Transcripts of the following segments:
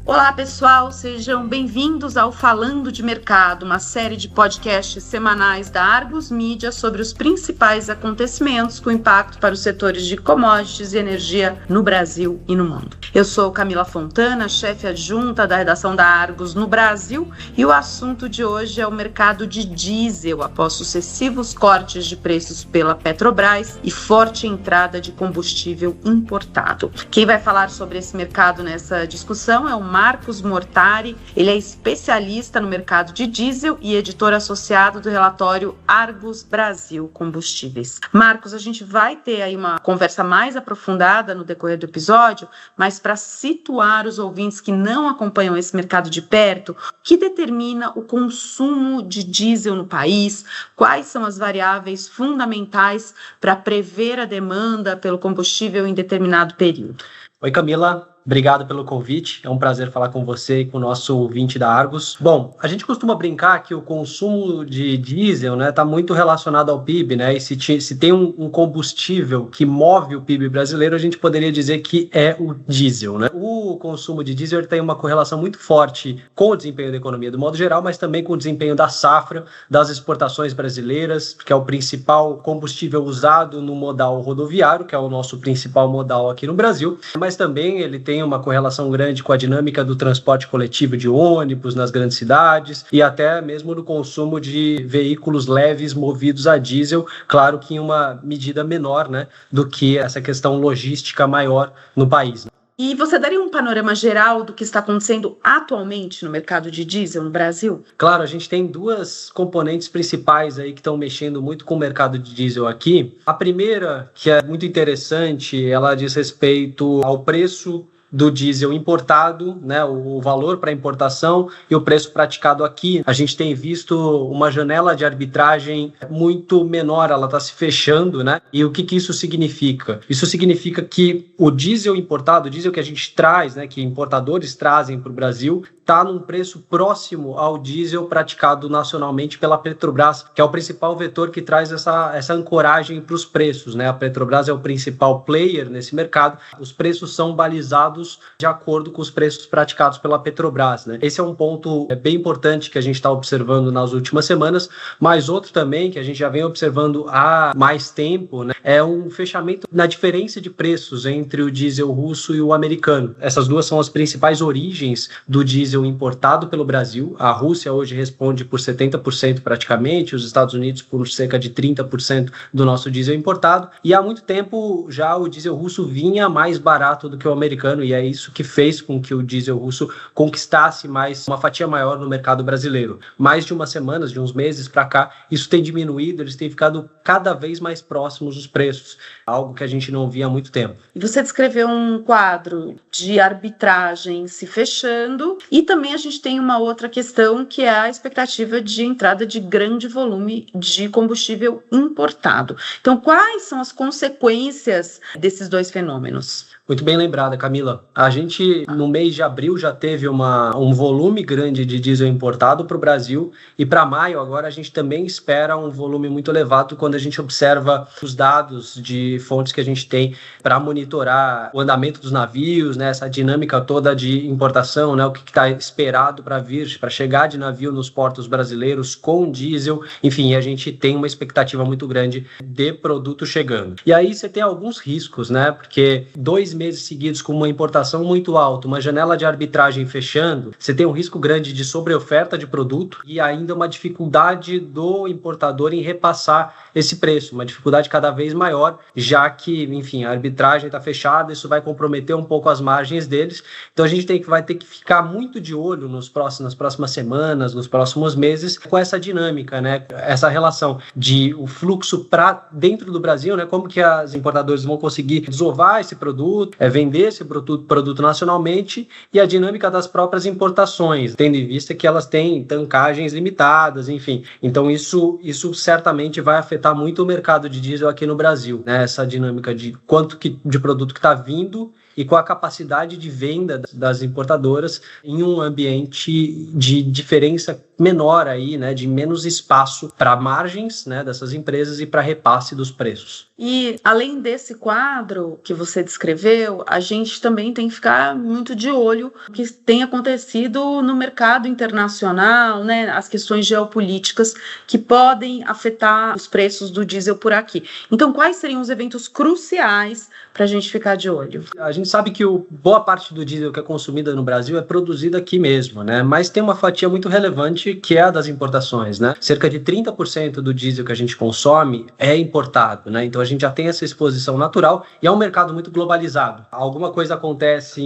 Olá pessoal, sejam bem-vindos ao Falando de Mercado, uma série de podcasts semanais da Argus Media sobre os principais acontecimentos com impacto para os setores de commodities e energia no Brasil e no mundo. Eu sou Camila Fontana, chefe adjunta da redação da Argus no Brasil, e o assunto de hoje é o mercado de diesel após sucessivos cortes de preços pela Petrobras e forte entrada de combustível importado. Quem vai falar sobre esse mercado nessa discussão é o Marcos Mortari. Ele é especialista no mercado de diesel e editor associado do relatório Argus Brasil Combustíveis. Marcos, a gente vai ter aí uma conversa mais aprofundada no decorrer do episódio, mas para situar os ouvintes que não acompanham esse mercado de perto, o que determina o consumo de diesel no país? Quais são as variáveis fundamentais para prever a demanda pelo combustível em determinado período? Oi, Camila. Obrigado pelo convite, é um prazer falar com você e com o nosso ouvinte da Argus. Bom, a gente costuma brincar que o consumo de diesel, né, está muito relacionado ao PIB, né, e se tem um combustível que move o PIB brasileiro, a gente poderia dizer que é o diesel, né? O consumo de diesel tem uma correlação muito forte com o desempenho da economia do modo geral, mas também com o desempenho da safra, das exportações brasileiras, que é o principal combustível usado no modal rodoviário, que é o nosso principal modal aqui no Brasil, mas também ele tem uma correlação grande com a dinâmica do transporte coletivo de ônibus nas grandes cidades e até mesmo no consumo de veículos leves movidos a diesel, claro que em uma medida menor, né, do que essa questão logística maior no país, né? E você daria um panorama geral do que está acontecendo atualmente no mercado de diesel no Brasil? Claro, a gente tem duas componentes principais aí que estão mexendo muito com o mercado de diesel aqui. A primeira, que é muito interessante, ela diz respeito ao preço do diesel importado, né, o valor para importação e o preço praticado aqui. A gente tem visto uma janela de arbitragem muito menor, ela está se fechando, né? E o que isso significa? Isso significa que o diesel importado, o diesel que a gente traz, né, que importadores trazem para o Brasil, está num preço próximo ao diesel praticado nacionalmente pela Petrobras, que é o principal vetor que traz essa ancoragem para os preços, né? A Petrobras é o principal player nesse mercado. Os preços são balizados de acordo com os preços praticados pela Petrobras, né? Esse é um ponto bem importante que a gente está observando nas últimas semanas, mas outro também que a gente já vem observando há mais tempo, né, é um fechamento na diferença de preços entre o diesel russo e o americano. Essas duas são as principais origens do diesel importado pelo Brasil. A Rússia hoje responde por 70% praticamente, os Estados Unidos por cerca de 30% do nosso diesel importado, e há muito tempo já o diesel russo vinha mais barato do que o americano, e é isso que fez com que o diesel russo conquistasse uma fatia maior no mercado brasileiro. Mais de umas semanas, de uns meses para cá, isso tem diminuído, eles têm ficado cada vez mais próximos dos preços, algo que a gente não via há muito tempo. E você descreveu um quadro de arbitragem se fechando, e também a gente tem uma outra questão que é a expectativa de entrada de grande volume de combustível importado. Então, quais são as consequências desses dois fenômenos? Muito bem lembrada, Camila. A gente, no mês de abril, já teve um volume grande de diesel importado para o Brasil, e para maio, agora, a gente também espera um volume muito elevado quando a gente observa os dados de fontes que a gente tem para monitorar o andamento dos navios, né, essa dinâmica toda de importação, né, o que está esperado para vir, para chegar de navio nos portos brasileiros com diesel. Enfim, a gente tem uma expectativa muito grande de produto chegando. E aí você tem alguns riscos, né, porque 2 meses seguidos com uma importação muito alta, uma janela de arbitragem fechando, você tem um risco grande de sobreoferta de produto e ainda uma dificuldade do importador em repassar esse preço, uma dificuldade cada vez maior, já que, enfim, a arbitragem está fechada, isso vai comprometer um pouco as margens deles. Então a gente vai ter que ficar muito de olho nas próximas semanas, nos próximos meses, com essa dinâmica, né? Essa relação de o fluxo para dentro do Brasil, né? Como que as importadoras vão conseguir desovar esse produto, vender esse produto nacionalmente, e a dinâmica das próprias importações, tendo em vista que elas têm tancagens limitadas, enfim. Então isso certamente vai afetar muito o mercado de diesel aqui no Brasil, né? Essa dinâmica de quanto de produto que está vindo e com a capacidade de venda das importadoras em um ambiente de diferença menor aí, né, de menos espaço para margens, né, dessas empresas e para repasse dos preços. E além desse quadro que você descreveu, a gente também tem que ficar muito de olho no que tem acontecido no mercado internacional, né, as questões geopolíticas que podem afetar os preços do diesel por aqui. Então, quais seriam os eventos cruciais para a gente ficar de olho? A gente sabe que boa parte do diesel que é consumida no Brasil é produzida aqui mesmo, né? Mas tem uma fatia muito relevante que é a das importações, né? Cerca de 30% do diesel que a gente consome é importado, né? Então a gente já tem essa exposição natural e é um mercado muito globalizado. Alguma coisa acontece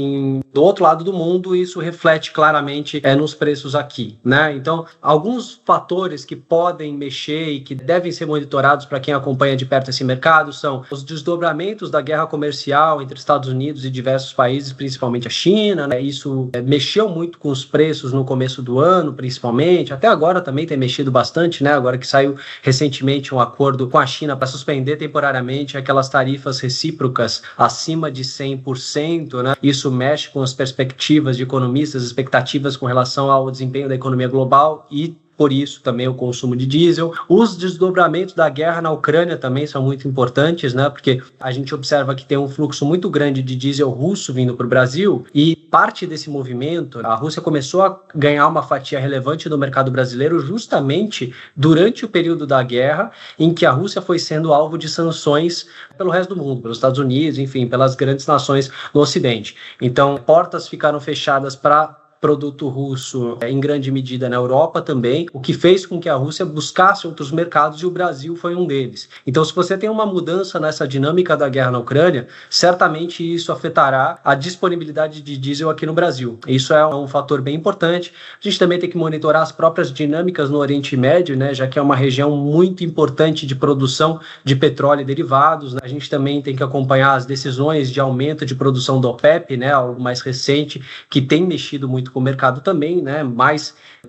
do outro lado do mundo e isso reflete claramente nos preços aqui, né? Então, alguns fatores que podem mexer e que devem ser monitorados para quem acompanha de perto esse mercado são os desdobramentos da guerra comercial entre Estados Unidos e diversos países, principalmente a China, né? Isso mexeu muito com os preços no começo do ano, principalmente. Até agora também tem mexido bastante, né? Agora que saiu recentemente um acordo com a China para suspender temporariamente aquelas tarifas recíprocas acima de 100%, né? Isso mexe com as perspectivas de economistas, expectativas com relação ao desempenho da economia global e por isso também o consumo de diesel. Os desdobramentos da guerra na Ucrânia também são muito importantes, né? Porque a gente observa que tem um fluxo muito grande de diesel russo vindo para o Brasil e parte desse movimento, a Rússia começou a ganhar uma fatia relevante do mercado brasileiro justamente durante o período da guerra, em que a Rússia foi sendo alvo de sanções pelo resto do mundo, pelos Estados Unidos, enfim, pelas grandes nações no Ocidente. Então, portas ficaram fechadas para produto russo em grande medida na Europa também, o que fez com que a Rússia buscasse outros mercados e o Brasil foi um deles. Então, se você tem uma mudança nessa dinâmica da guerra na Ucrânia, certamente isso afetará a disponibilidade de diesel aqui no Brasil. Isso é um fator bem importante. A gente também tem que monitorar as próprias dinâmicas no Oriente Médio, né, já que é uma região muito importante de produção de petróleo e derivados, né? A gente também tem que acompanhar as decisões de aumento de produção do OPEP, né, algo mais recente, que tem mexido muito com o mercado também, né?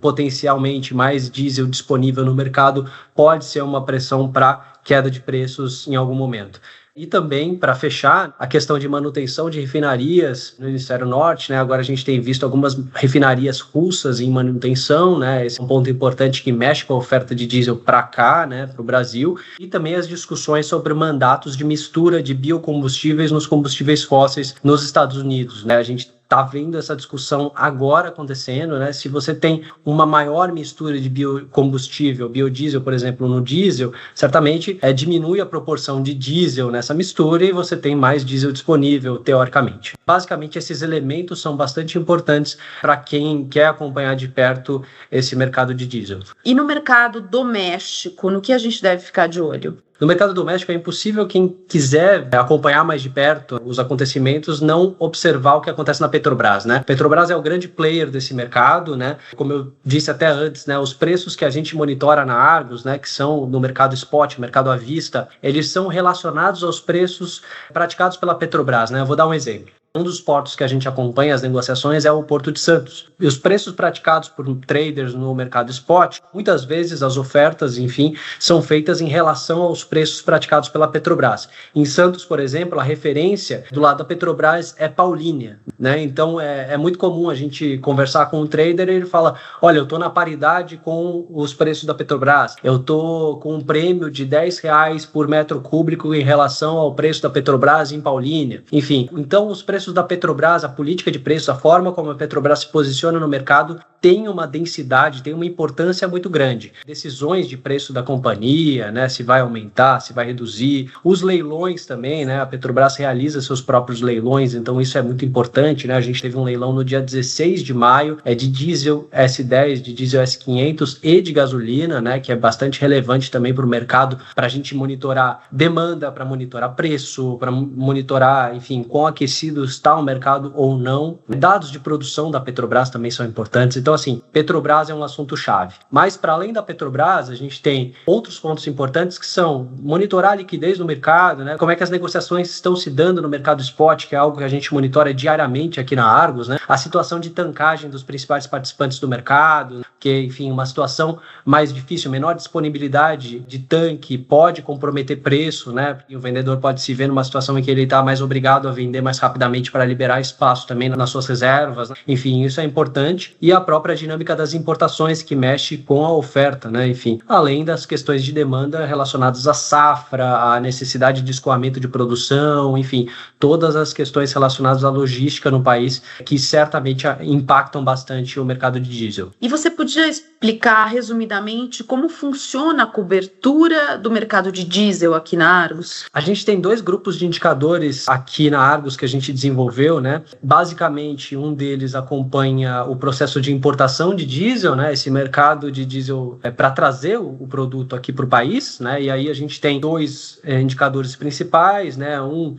Potencialmente mais diesel disponível no mercado pode ser uma pressão para queda de preços em algum momento. E também, para fechar, a questão de manutenção de refinarias no hemisfério norte, né? Agora a gente tem visto algumas refinarias russas em manutenção, né? Esse é um ponto importante que mexe com a oferta de diesel para cá, né? Para o Brasil. E também as discussões sobre mandatos de mistura de biocombustíveis nos combustíveis fósseis nos Estados Unidos, né? A gente está vendo essa discussão agora acontecendo, né? Se você tem uma maior mistura de biocombustível, biodiesel, por exemplo, no diesel, certamente diminui a proporção de diesel nessa mistura e você tem mais diesel disponível, teoricamente. Basicamente, esses elementos são bastante importantes para quem quer acompanhar de perto esse mercado de diesel. E no mercado doméstico, no que a gente deve ficar de olho? No mercado doméstico é impossível quem quiser acompanhar mais de perto os acontecimentos não observar o que acontece na Petrobras, né? Petrobras é o grande player desse mercado, né? Como eu disse até antes, né? Os preços que a gente monitora na Argos, né? Que são no mercado spot, mercado à vista, eles são relacionados aos preços praticados pela Petrobras, né? Eu vou dar um exemplo. Um dos portos que a gente acompanha as negociações é o Porto de Santos. E os preços praticados por traders no mercado spot, muitas vezes as ofertas, enfim, são feitas em relação aos preços praticados pela Petrobras. Em Santos, por exemplo, a referência do lado da Petrobras é Paulínia, né? Então é muito comum a gente conversar com um trader e ele fala, olha, eu estou na paridade com os preços da Petrobras, eu estou com um prêmio de R$10 por metro cúbico em relação ao preço da Petrobras em Paulínia. Enfim, então os preços da Petrobras, a política de preço, a forma como a Petrobras se posiciona no mercado tem uma densidade, tem uma importância muito grande. Decisões de preço da companhia, né, se vai aumentar, se vai reduzir. Os leilões também, né, a Petrobras realiza seus próprios leilões, então isso é muito importante, né? A gente teve um leilão no dia 16 de maio, de diesel S10, de diesel S500 e de gasolina, né, que é bastante relevante também para o mercado, para a gente monitorar demanda, para monitorar preço, para monitorar, enfim, quão aquecido está o mercado ou não. Dados de produção da Petrobras também são importantes. Então, assim, Petrobras é um assunto chave. Mas, para além da Petrobras, a gente tem outros pontos importantes que são monitorar a liquidez no mercado, né? Como é que as negociações estão se dando no mercado spot, que é algo que a gente monitora diariamente aqui na Argos, né? A situação de tankagem dos principais participantes do mercado, que, enfim, uma situação mais difícil, menor disponibilidade de tanque pode comprometer preço, né? E o vendedor pode se ver numa situação em que ele está mais obrigado a vender mais rapidamente justamente para liberar espaço também nas suas reservas, né? Enfim, isso é importante. E a própria dinâmica das importações, que mexe com a oferta, né? Enfim, além das questões de demanda relacionadas à safra, à necessidade de escoamento de produção, enfim, todas as questões relacionadas à logística no país, que certamente impactam bastante o mercado de diesel. E você podia explicar resumidamente como funciona a cobertura do mercado de diesel aqui na Argos? A gente tem 2 grupos de indicadores aqui na Argos que a gente desenvolveu, né? Basicamente, um deles acompanha o processo de importação de diesel, né? Esse mercado de diesel para trazer o produto aqui para o país, né? E aí a gente tem 2 indicadores principais, né? Um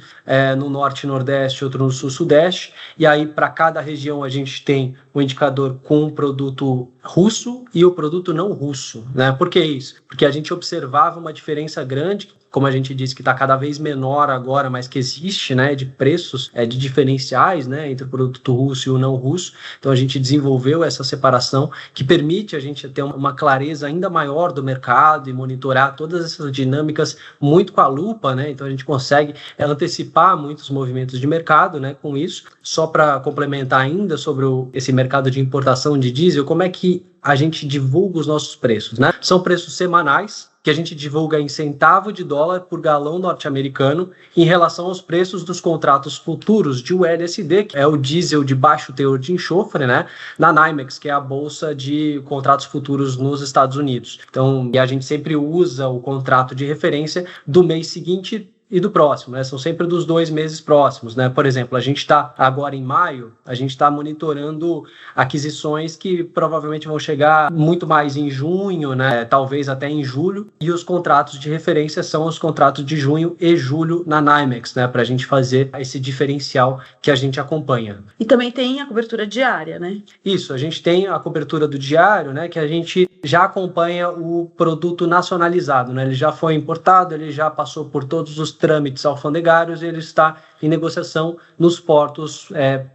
no norte e nordeste, outro no sul e sudeste. E aí, para cada região, a gente tem o indicador com o produto russo e o produto não russo, né? Por que isso? Porque a gente observava uma diferença grande, como a gente disse, que está cada vez menor agora, mas que existe, né, de preços, de diferenciais, né, entre o produto russo e o não russo. Então a gente desenvolveu essa separação que permite a gente ter uma clareza ainda maior do mercado e monitorar todas essas dinâmicas muito com a lupa, né? Então a gente consegue antecipar muitos movimentos de mercado, né, com isso. Só para complementar ainda sobre esse mercado de importação de diesel, como é que a gente divulga os nossos preços, né? São preços semanais, que a gente divulga em centavo de dólar por galão norte-americano em relação aos preços dos contratos futuros de ULSD, que é o diesel de baixo teor de enxofre, né, na NYMEX, que é a bolsa de contratos futuros nos Estados Unidos. Então, a gente sempre usa o contrato de referência do mês seguinte e do próximo, né? São sempre dos 2 meses próximos, né? Por exemplo, a gente está agora em maio, a gente está monitorando aquisições que provavelmente vão chegar muito mais em junho, né? Talvez até em julho, e os contratos de referência são os contratos de junho e julho na NYMEX, né? Para a gente fazer esse diferencial que a gente acompanha. E também tem a cobertura diária, né? Isso, a gente tem a cobertura do diário, né? Que a gente já acompanha o produto nacionalizado, né? Ele já foi importado, ele já passou por todos os trâmites alfandegários e ele está em negociação nos portos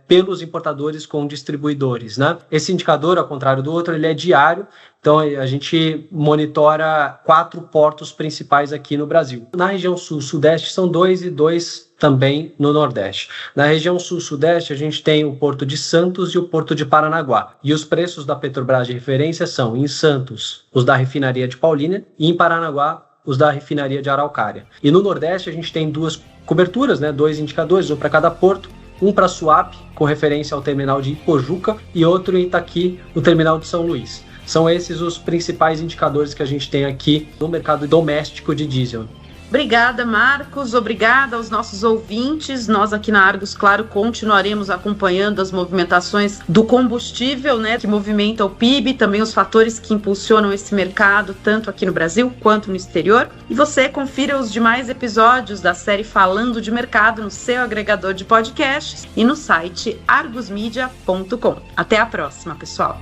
pelos importadores com distribuidores, né? Esse indicador, ao contrário do outro, ele é diário, então a gente monitora 4 portos principais aqui no Brasil. Na região sul-sudeste são 2 e 2 também no Nordeste. Na região sul-sudeste a gente tem o Porto de Santos e o Porto de Paranaguá. E os preços da Petrobras de referência são, em Santos, os da refinaria de Paulínia, e em Paranaguá, os da refinaria de Araucária. E no Nordeste a gente tem 2 coberturas, né, 2 indicadores, um para cada porto, um para Suape, com referência ao terminal de Ipojuca, e outro em Itaqui, no terminal de São Luís. São esses os principais indicadores que a gente tem aqui no mercado doméstico de diesel. Obrigada, Marcos. Obrigada aos nossos ouvintes. Nós aqui na Argos, claro, continuaremos acompanhando as movimentações do combustível, né, que movimenta o PIB, também os fatores que impulsionam esse mercado, tanto aqui no Brasil quanto no exterior. E você confira os demais episódios da série Falando de Mercado no seu agregador de podcasts e no site argosmedia.com. Até a próxima, pessoal.